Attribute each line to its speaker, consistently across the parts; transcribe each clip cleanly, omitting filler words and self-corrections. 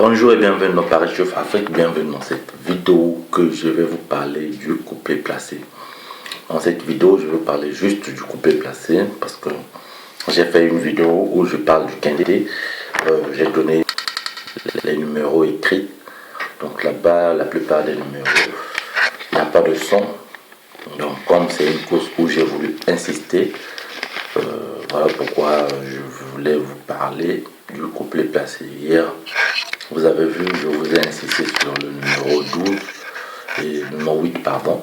Speaker 1: Bonjour et bienvenue dans Paris Chef Afrique, bienvenue dans cette vidéo que je vais vous parler du couplet placé. Dans cette vidéo, je vais vous parler juste du couplet placé parce que j'ai fait une vidéo où je parle du quintet. J'ai donné les numéros écrits. Donc là-bas, la plupart des numéros, il n'y a pas de son. Donc comme c'est une course où j'ai voulu insister, voilà pourquoi je voulais vous parler du couplet placé. Hier, vous avez vu, je vous ai insisté sur le numéro 12 et le numéro 8, pardon.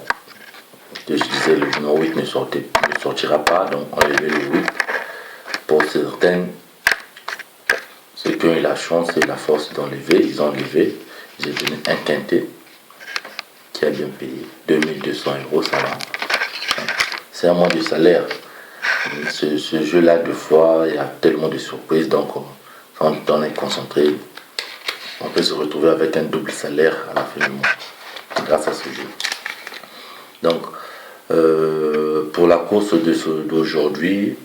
Speaker 1: Je disais le numéro 8 ne sortira pas, donc enlever le 8. Pour certaines, ceux qui ont eu la chance et la force d'enlever, ils ont enlevé. J'ai donné un quintet qui a bien payé 2200 €, ça va. C'est un mois de salaire. Ce jeu-là, deux fois, il y a tellement de surprises, donc quand on est concentré, on peut se retrouver avec un double salaire à la fin du mois grâce à ce jeu. Donc pour la course d'aujourd'hui,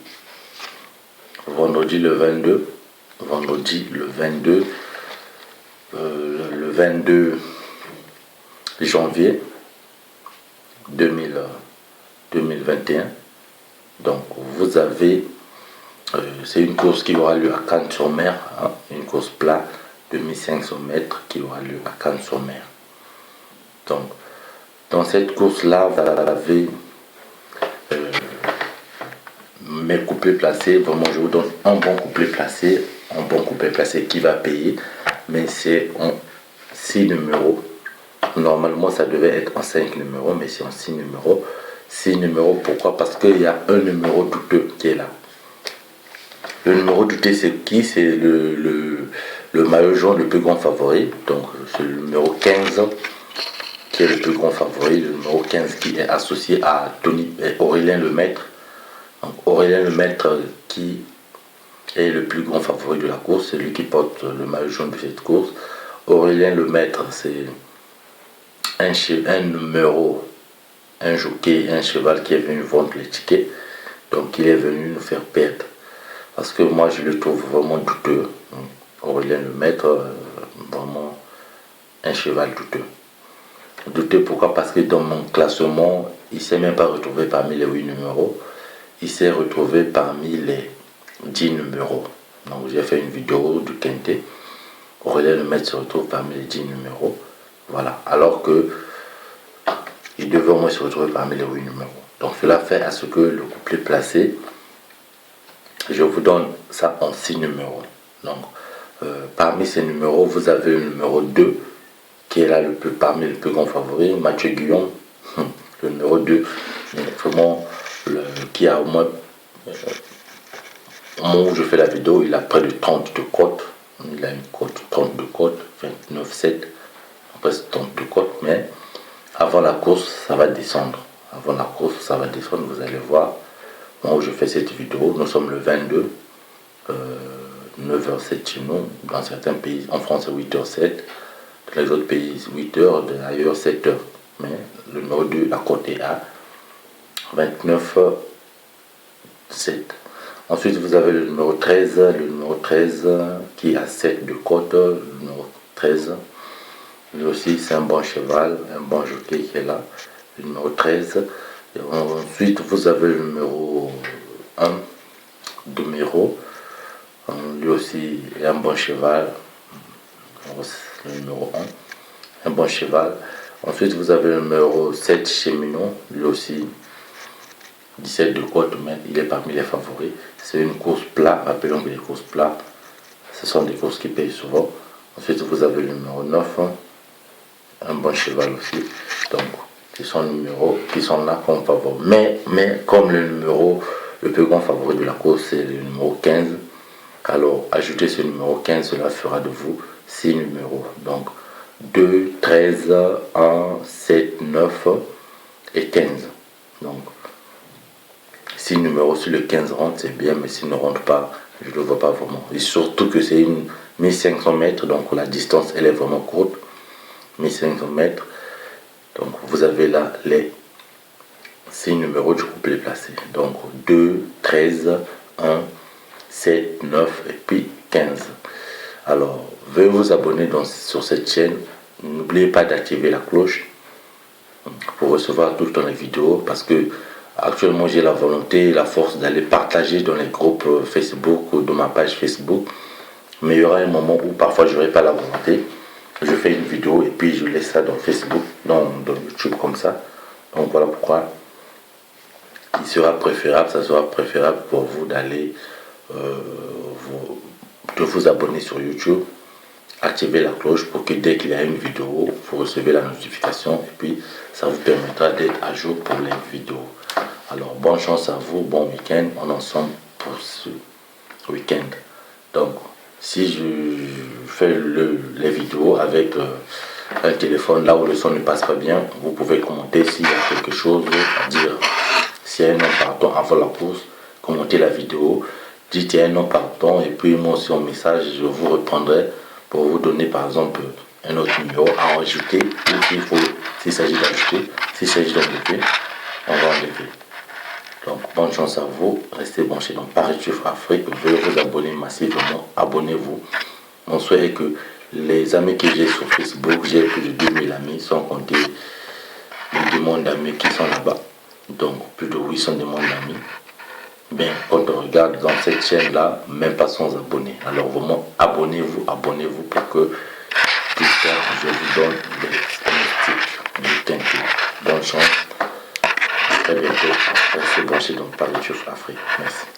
Speaker 1: vendredi le 22 janvier 2021. Donc vous avez c'est une course qui aura lieu à Cannes-sur-Mer, hein, une course plate de 1500 mètres qui aura lieu à Cannes-sur-Mer. Donc dans cette course là, vous avez mes couplets placés. Vraiment, je vous donne un bon couplet placé, qui va payer, mais c'est en 6 numéros. Normalement ça devait être en 5 numéros, mais c'est en 6 numéros. 6 numéros, pourquoi? Parce qu'il y a un numéro douteux qui est là. Le numéro douté, c'est qui? C'est le maillot jaune, le plus grand favori. Donc c'est le numéro 15 qui est le plus grand favori. Le numéro 15 qui est associé à Aurélien Lemaître. Donc Aurélien Lemaître qui est le plus grand favori de la course. C'est lui qui porte le maillot jaune de cette course. Aurélien Lemaître, c'est un jockey, un cheval qui est venu vendre les tickets. Donc il est venu nous faire perdre. Parce que moi je le trouve vraiment douteux. Aurélien Lemaître, vraiment un cheval douteux. Douteux pourquoi? Parce que dans mon classement, il ne s'est même pas retrouvé parmi les 8 numéros. Il s'est retrouvé parmi les 10 numéros. Donc j'ai fait une vidéo du quintet. Aurélien Lemaître se retrouve parmi les 10 numéros. Voilà. Alors que il devait au moins se retrouver parmi les 8 numéros. Donc cela fait à ce que le couplet placé, je vous donne ça en 6 numéros. Donc parmi ces numéros, vous avez le numéro 2 qui est là parmi les plus grands favoris, Mathieu Guillon, le numéro 2, vraiment qui a au moins, au moment où je fais la vidéo, il a près de 30 de cotes. Il a une cote, 30 de cotes, 29,7, presque 30 de cotes, mais avant la course, ça va descendre. Avant la course, ça va descendre, vous allez voir. Moi où je fais cette vidéo, nous sommes le 22, 9h07 chez nous. Dans certains pays, en France c'est 8h07, dans les autres pays 8h, d'ailleurs 7h. Mais le numéro 2, la cote est à 29,7. Ensuite vous avez le numéro 13, qui a 7 de cote, le numéro 13. Lui aussi c'est un bon cheval, un bon jockey qui est là, le numéro 13. Et ensuite vous avez le numéro 1 de Miro, lui aussi est un bon cheval, le numéro 1, un bon cheval. Ensuite vous avez le numéro 7 Cheminot, lui aussi 17 de cote, mais il est parmi les favoris. C'est une course plat, rappelons que les courses plats, ce sont des courses qui payent souvent. Ensuite vous avez le numéro 9, un bon cheval aussi. Donc ce sont les numéros qui sont là comme favoris. Mais comme le plus grand favori de la course, c'est le numéro 15. Alors ajoutez ce numéro 15, cela fera de vous 6 numéros. Donc 2, 13, 1, 7, 9 et 15. Donc 6 numéros, si le 15 rentre, c'est bien, mais s'il ne rentre pas, je ne le vois pas vraiment. Et surtout que c'est une 1500 mètres, donc la distance elle est vraiment courte. 1500 mètres. Donc vous avez là les 6 numéros du couplet placé. Donc 2, 13, 1, 7, 9 et puis 15. Alors, veuillez vous abonner sur cette chaîne. N'oubliez pas d'activer la cloche pour recevoir tout le temps les vidéos, parce que actuellement j'ai la volonté et la force d'aller partager dans les groupes Facebook ou dans ma page Facebook. Mais il y aura un moment où parfois je n'aurai pas la volonté. Je fais une vidéo et puis je laisse ça dans Facebook, dans YouTube comme ça. Donc voilà pourquoi il sera préférable, ça sera préférable pour vous d'aller de vous abonner sur YouTube, activer la cloche pour que dès qu'il y a une vidéo, vous recevez la notification et puis ça vous permettra d'être à jour pour les vidéos. Alors bonne chance à vous, bon week-end, on est ensemble pour ce week-end. Donc si je fais les vidéos avec un téléphone là où le son ne passe pas bien, vous pouvez commenter s'il y a quelque chose à dire. S'il y a un nom pardon avant la course, commentez la vidéo, dites il y a un nom pardon et puis moi aussi en message je vous répondrai pour vous donner par exemple un autre numéro à rajouter, ou s'il s'agit d'ajouter, s'il s'agit d'enlever, on va enlever. Donc bonne chance à vous, restez branchés dans Paris Chiffre Afrique, veuillez vous abonner massivement, abonnez-vous. Mon souhait est que les amis que j'ai sur Facebook, j'ai plus de 2000 amis, sans compter les demandes d'amis qui sont là-bas. Donc plus de 800 demandes d'amis. Bien, quand on regarde dans cette chaîne-là, même pas sans abonnés. Alors vraiment, abonnez-vous pour que plus tard, je vous donne des statistiques du quintet. Bonne chance, à très bientôt. Restez branchés dans Paris Chiffre Afrique. Merci.